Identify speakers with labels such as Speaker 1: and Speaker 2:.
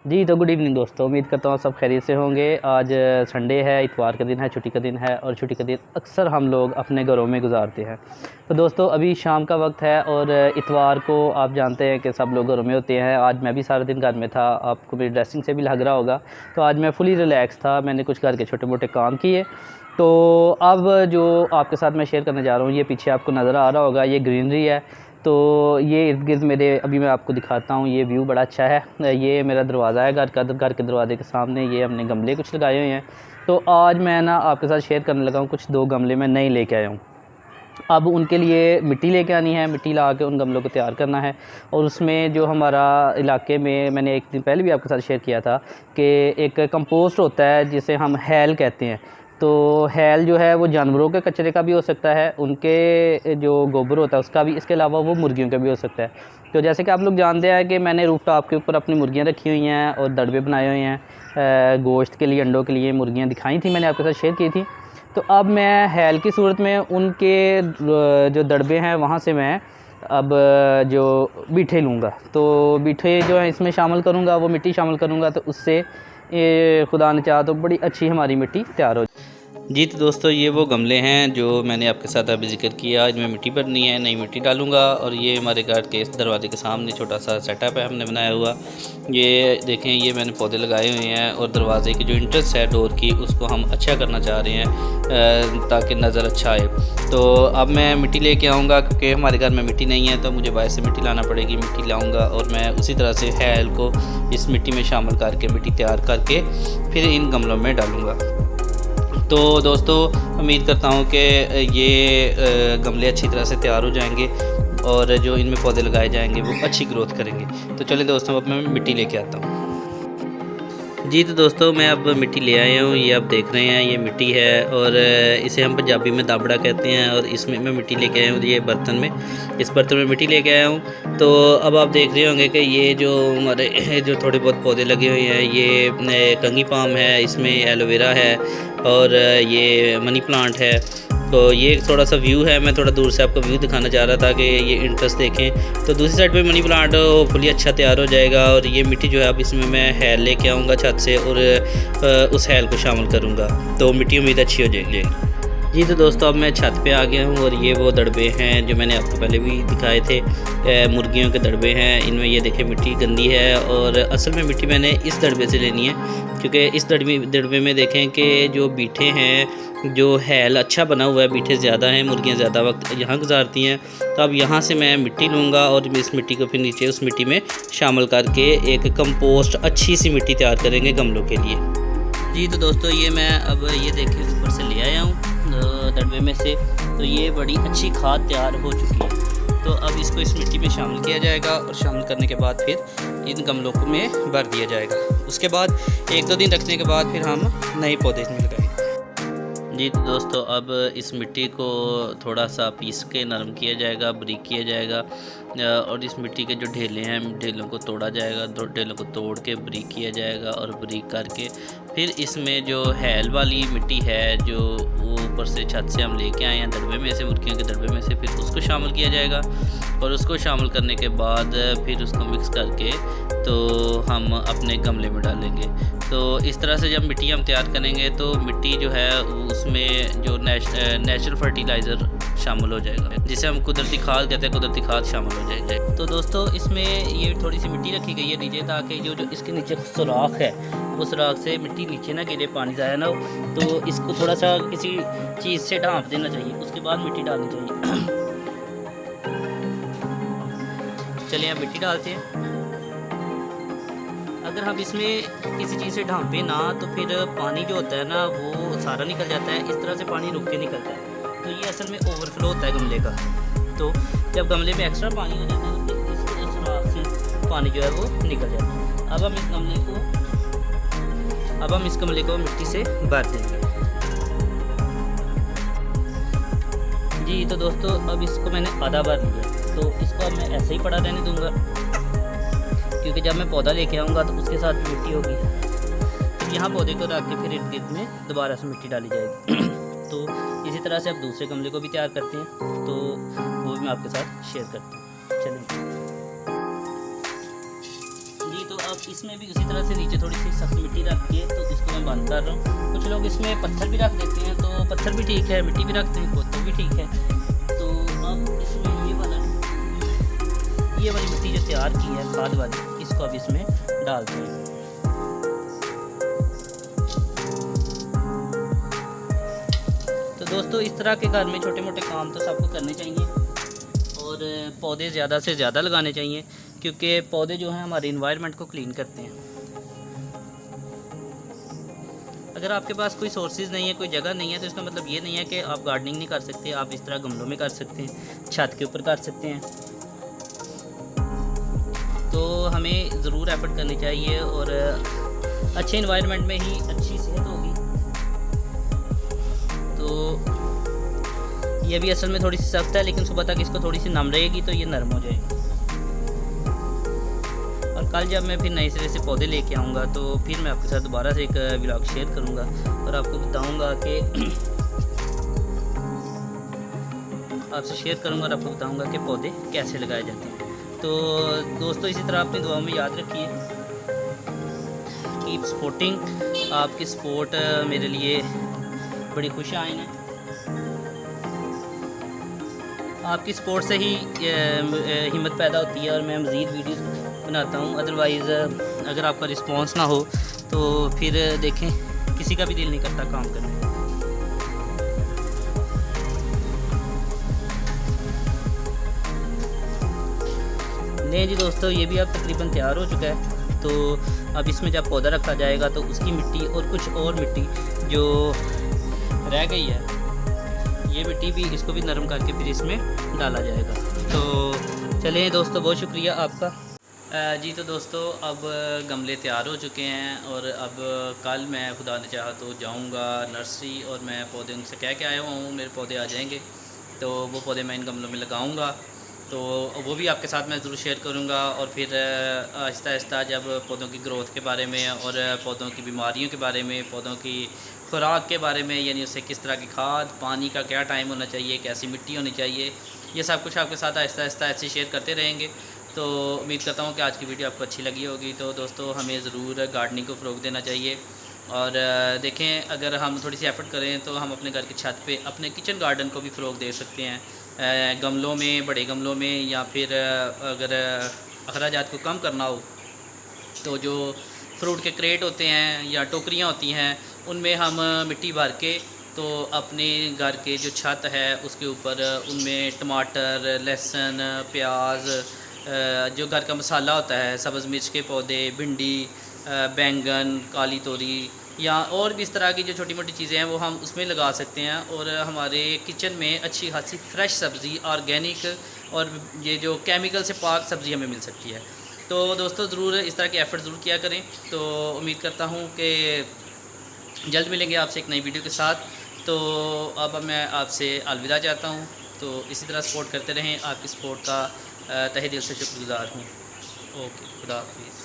Speaker 1: जी तो good evening दोस्तों, उम्मीद करता हूँ सब खैरियत से होंगे। आज संडे है, इतवार का दिन है, छुट्टी का दिन है और छुट्टी का दिन अक्सर हम लोग अपने घरों में गुजारते हैं। तो दोस्तों अभी शाम का वक्त है और इतवार को आप जानते हैं कि सब लोग घरों में होते हैं। आज मैं भी सारा दिन घर में था, आपको मेरी ड्रेसिंग से भी लग रहा होगा। तो आज मैं फुली रिलैक्स था, मैंने कुछ घर के छोटे मोटे काम किए। तो अब जो आपके साथ मैं शेयर करने जा रहा हूँ, ये पीछे आपको नज़र आ रहा होगा, ये ग्रीनरी है। तो ये इर्द गिर्द मेरे, अभी मैं आपको दिखाता हूँ, ये व्यू बड़ा अच्छा है। ये मेरा दरवाज़ा है घर का, घर के दरवाजे के सामने ये हमने गमले कुछ लगाए हुए हैं। तो आज मैं ना आपके साथ शेयर करने लगा हूँ, कुछ 2 गमले मैं नए लेके आया हूँ। अब उनके लिए मिट्टी लेके आनी है, मिट्टी ला के उन गमलों को तैयार करना है। और उसमें जो हमारा इलाके में, मैंने एक दिन पहले भी आपके साथ शेयर किया था कि एक कंपोस्ट होता है जिसे हम हैल कहते हैं। तो हैल जो है वो जानवरों के कचरे का भी हो सकता है, उनके जो गोबर होता है उसका भी, इसके अलावा वो मुर्गियों का भी हो सकता है। तो जैसे कि आप लोग जानते हैं कि मैंने रूफटॉप के ऊपर अपनी मुर्गियाँ रखी हुई हैं और दड़बे बनाए हुए हैं गोश्त के लिए, अंडों के लिए मुर्गियाँ दिखाई थी, मैंने आपके साथ शेयर की थी। तो अब मैं हैल की सूरत में उनके जो दड़बे हैं वहाँ से मैं अब जो बीठे लूँगा, तो बीठे जो है इसमें शामिल करूँगा, वो मिट्टी शामिल करूँगा। तो उससे ये खुदा ने चाहा तो बड़ी अच्छी हमारी मिट्टी तैयार हो। जी तो दोस्तों ये वो गमले हैं जो मैंने आपके साथ अभी जिक्र किया। इनमें मिट्टी भरनी है, नई मिट्टी डालूंगा। और ये हमारे घर के इस दरवाजे के सामने छोटा सा सेटअप है हमने बनाया हुआ। ये देखें, ये मैंने पौधे लगाए हुए हैं और दरवाजे की जो इंट्रेंस है डोर की, उसको हम अच्छा करना चाह रहे हैं ताकि नज़र अच्छा आए। तो अब मैं मिट्टी लेके आऊँगा, क्योंकि हमारे घर में मिट्टी नहीं है तो मुझे बाहर से मिट्टी लाना पड़ेगी। मिट्टी लाऊँगा और मैं उसी तरह से हैल को इस मिट्टी में शामिल करके, मिट्टी तैयार करके फिर इन गमलों में डालूँगा। तो दोस्तों उम्मीद करता हूँ कि ये गमले अच्छी तरह से तैयार हो जाएंगे और जो इनमें पौधे लगाए जाएंगे वो अच्छी ग्रोथ करेंगे। तो चलिए दोस्तों, अब मैं मिट्टी लेके आता हूँ। जी तो दोस्तों मैं अब मिट्टी ले आया हूँ। ये आप देख रहे हैं, ये मिट्टी है और इसे हम पंजाबी में दाबड़ा कहते हैं। और इसमें मैं मिट्टी लेके आया हूँ, ये बर्तन में, इस बर्तन में मिट्टी लेके आया हूँ। तो अब आप देख रहे होंगे कि ये जो हमारे जो थोड़े बहुत पौधे लगे हुए हैं, ये कंगी पाम है, इसमें एलोवेरा है और ये मनी प्लांट है। तो ये थोड़ा सा व्यू है, मैं थोड़ा दूर से आपको व्यू दिखाना चाह रहा था कि ये इंटरेस्ट देखें। तो दूसरी साइड पे मनी प्लांट फुली अच्छा तैयार हो जाएगा। और ये मिट्टी जो है अब इसमें मैं हैल लेके आऊँगा छत से और उस हैल को शामिल करूँगा, तो मिट्टी उम्मीद अच्छी हो जाएगी। जी तो दोस्तों अब मैं छत पे आ गया हूँ और ये वो दड़बे हैं जो मैंने आपको पहले भी दिखाए थे, मुर्गियों के दड़बे हैं। इनमें ये देखें मिट्टी गंदी है और असल में मिट्टी मैंने इस दड़बे से लेनी है, क्योंकि इस दड़बे में देखें कि जो बीठे हैं, जो हैल अच्छा बना हुआ है, बीठे ज़्यादा हैं, मुर्गियाँ ज़्यादा वक्त यहाँ गुजारती हैं। तो अब यहाँ से मैं मिट्टी लूँगा और इस मिट्टी को फिर नीचे उस मिट्टी में शामिल करके एक कंपोस्ट, अच्छी सी मिट्टी तैयार करेंगे गमलों के लिए। जी तो दोस्तों ये मैं अब ये देखिए ऊपर से ले आया हूँ दड़बे में से। तो ये बड़ी अच्छी खाद तैयार हो चुकी है। तो अब इसको इस मिट्टी में शामिल किया जाएगा और शामिल करने के बाद फिर इन गमलों को में भर दिया जाएगा। उसके बाद 1-2 दिन रखने के बाद फिर हम नए पौधे इसमें लगाएंगे। जी तो दोस्तों अब इस मिट्टी को थोड़ा सा पीस के नरम किया जाएगा, बारीक किया जाएगा और इस मिट्टी के जो ढेले हैं, ढेलों को तोड़ा जाएगा, ढेलों को तोड़ के बारीक किया जाएगा और बारीक करके फिर इसमें जो हैल वाली मिट्टी है, जो वो ऊपर से छत से हम लेके आए हैं दड़बे में से, मुर्गियों के दड़बे में से, फिर उसको शामिल किया जाएगा। और उसको शामिल करने के बाद फिर उसको मिक्स करके तो हम अपने गमले में डालेंगे। तो इस तरह से जब मिट्टी हम तैयार करेंगे तो मिट्टी जो है उसमें जो नेचुरल फर्टिलाइज़र शामिल हो जाएगा, जिसे हम कुदरती खाद कहते हैं, कुदरती खाद शामिल हो जाएगी। तो दोस्तों इसमें ये थोड़ी सी मिट्टी रखी गई है नीचे, ताकि जो इसके नीचे सुराख है, वो सुराख से मिट्टी नीचे ना गिरे, पानी ज़ाया ना हो। तो इसको थोड़ा सा किसी चीज़ से ढाँप देना चाहिए, उसके बाद मिट्टी डालनी चाहिए। चलिए अब मिट्टी डालते हैं। अगर हम इसमें किसी चीज़ से ढांपे ना तो फिर पानी जो होता है ना वो सारा निकल जाता है, इस तरह से पानी रुक के निकलता है। तो ये असल में ओवरफ्लो होता है गमले का। तो जब गमले में एक्स्ट्रा पानी हो जाता है तो फिर इस सुराख से पानी जो है वो निकल जाता है। अब हम इस गमले को मिट्टी से भर देंगे। जी तो दोस्तों अब इसको मैंने आधा भर दिया, तो इसको अब मैं ऐसे ही पड़ा रहने दूंगा, क्योंकि जब मैं पौधा लेके आऊँगा तो उसके साथ मिट्टी होगी। तो यहाँ पौधे को रख के फिर इर्द गिर्द में दोबारा से मिट्टी डाली जाएगी। तो इसी तरह से अब दूसरे गमले को भी तैयार करते हैं, तो वो भी मैं आपके साथ शेयर करता हूँ। चलिए जी तो अब और इसमें भी उसी तरह से नीचे थोड़ी सी सख्त मिट्टी रख के तो इसको मैं बंद कर रहा हूँ। कुछ लोग इसमें पत्थर भी रख देते हैं, तो पत्थर भी ठीक है, मिट्टी भी रखते हैं तो भी ठीक है। तो अब इसमें ये वाली मिट्टी जो तैयार की है खाद वाली, इसको अब इसमें डालते हैं। तो दोस्तों इस तरह के घर में छोटे मोटे काम तो सबको करने चाहिए और पौधे ज़्यादा से ज़्यादा लगाने चाहिए, क्योंकि पौधे जो हैं हमारे इन्वायरमेंट को क्लीन करते हैं। अगर आपके पास कोई सोर्सेज नहीं है, कोई जगह नहीं है, तो इसका मतलब ये नहीं है कि आप गार्डनिंग नहीं कर सकते। आप इस तरह गमलों में कर सकते हैं, छत के ऊपर कर सकते हैं। तो हमें ज़रूर एफर्ट करनी चाहिए और अच्छे इन्वायरमेंट में ही अच्छी सेहत होगी। तो ये भी असल में थोड़ी सी सख्त है, लेकिन सुबह तक इसको थोड़ी सी नम रहेगी तो ये नरम हो जाएगी। और कल जब मैं फिर नए सिरे से पौधे लेके आऊँगा तो फिर मैं आपके साथ दोबारा से एक व्लॉग शेयर करूँगा और आपको बताऊँगा कि और आपको बताऊँगा कि पौधे कैसे लगाए जाते हैं। तो दोस्तों इसी तरह अपनी दुआओं में याद रखिए, कीप सपोर्टिंग। आपकी सपोर्ट मेरे लिए बड़ी खुश आइन है। आपकी सपोर्ट से ही हिम्मत पैदा होती है और मैं मज़ीद वीडियोस बनाता हूँ। अदरवाइज़ अगर आपका रिस्पांस ना हो तो फिर देखें किसी का भी दिल नहीं करता काम करने। नहीं जी दोस्तों, ये भी अब तकरीबन तैयार हो चुका है। तो अब इसमें जब पौधा रखा जाएगा तो उसकी मिट्टी और कुछ और मिट्टी जो रह गई है, ये मिट्टी भी इसको भी नरम करके फिर इसमें डाला जाएगा। तो चलें दोस्तों, बहुत शुक्रिया आपका। जी तो दोस्तों अब गमले तैयार हो चुके हैं और अब कल मैं खुदा ने चाहा तो जाऊंगा नर्सरी और मैं पौधे उनसे कह के आया हुआ हूँ, मेरे पौधे आ जाएंगे तो वो पौधे मैं इन गमलों में लगाऊंगा। तो वो भी आपके साथ मैं ज़रूर शेयर करूंगा। और फिर आहिस्ता आहिस्ता जब पौधों की ग्रोथ के बारे में और पौधों की बीमारियों के बारे में, पौधों की खुराक के बारे में, यानी उससे किस तरह की खाद, पानी का क्या टाइम होना चाहिए, कैसी मिट्टी होनी चाहिए, ये सब कुछ आपके साथ आहिस्ता आहिस्ता ऐसे शेयर करते रहेंगे। तो उम्मीद करता हूँ कि आज की वीडियो आपको अच्छी लगी होगी। तो दोस्तों हमें ज़रूर गार्डनिंग को फ़रोग़ देना चाहिए और देखें अगर हम थोड़ी सी एफ़र्ट करें तो हम अपने घर की छत पे अपने किचन गार्डन को भी फ़रोग़ दे सकते हैं, गमलों में, बड़े गमलों में, या फिर अगर अखराजात को कम करना हो तो जो फ्रूट के क्रेट होते हैं या टोकरियाँ होती हैं उनमें हम मिट्टी भर के तो अपने घर के जो छत है उसके ऊपर उनमें टमाटर, लहसुन, प्याज, जो घर का मसाला होता है, सब्ज़ मिर्च के पौधे, भिंडी, बैंगन, काली तोरी या और भी इस तरह की जो छोटी मोटी चीज़ें हैं वो हम उसमें लगा सकते हैं और हमारे किचन में अच्छी खासी फ्रेश सब्ज़ी, ऑर्गेनिक और ये जो केमिकल से पाक सब्ज़ी हमें मिल सकती है। तो दोस्तों ज़रूर इस तरह के एफ़र्ट ज़रूर किया करें। तो उम्मीद करता हूँ कि जल्द मिलेंगे आपसे एक नई वीडियो के साथ। तो अब मैं आपसे अलविदा चाहता हूँ। तो इसी तरह सपोर्ट करते रहें, आपकी सपोर्ट का तहे दिल से शुक्रगुज़ार हूँ। ओके, खुदा हाफिज़।